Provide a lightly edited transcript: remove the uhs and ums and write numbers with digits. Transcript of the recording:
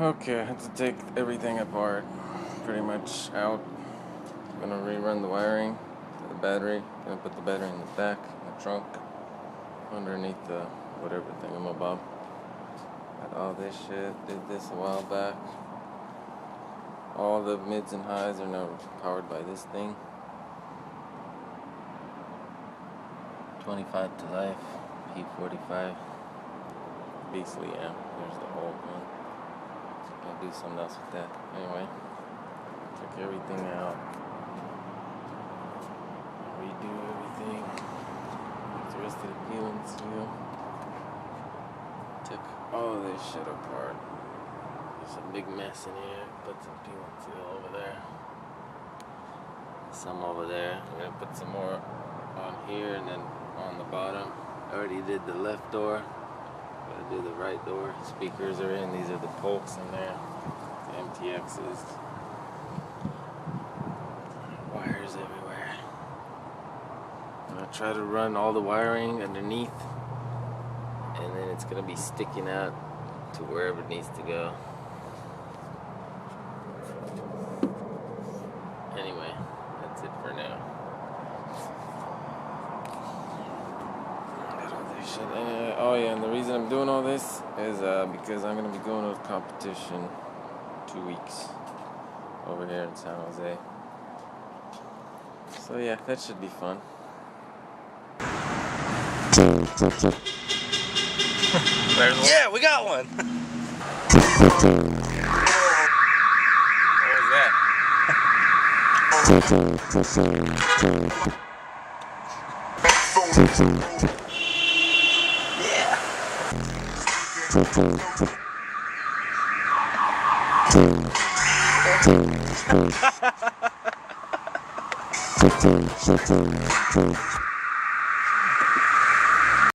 Okay, I had to take everything apart, pretty much out. I'm gonna rerun the wiring to the battery. Gonna put the battery in the back, in the trunk, underneath the whatever thingamabob. Got all this shit, did this a while back. All the mids and highs are now powered by this thing. 25 to life, P45. Beastly amp. There's the whole one. I'll do something else with that. Anyway, took everything out. Redo everything. The rest of the peel and seal. Took all this shit apart. There's a big mess in here. Put some peel and seal over there. Some over there. I'm gonna put some more on here and then on the bottom. I already did the left door. Gotta do the right door. Speakers are in. These are the pokes in there. The MTXs. Wires everywhere. I'm gonna try to run all the wiring underneath, and then it's gonna be sticking out to wherever it needs to go. Anyway, that's it for now. Oh yeah, and the reason I'm doing all this is because I'm going to be going to a competition 2 weeks over here in San Jose. So yeah, that should be fun. Yeah, we got one! What was that? Yeah.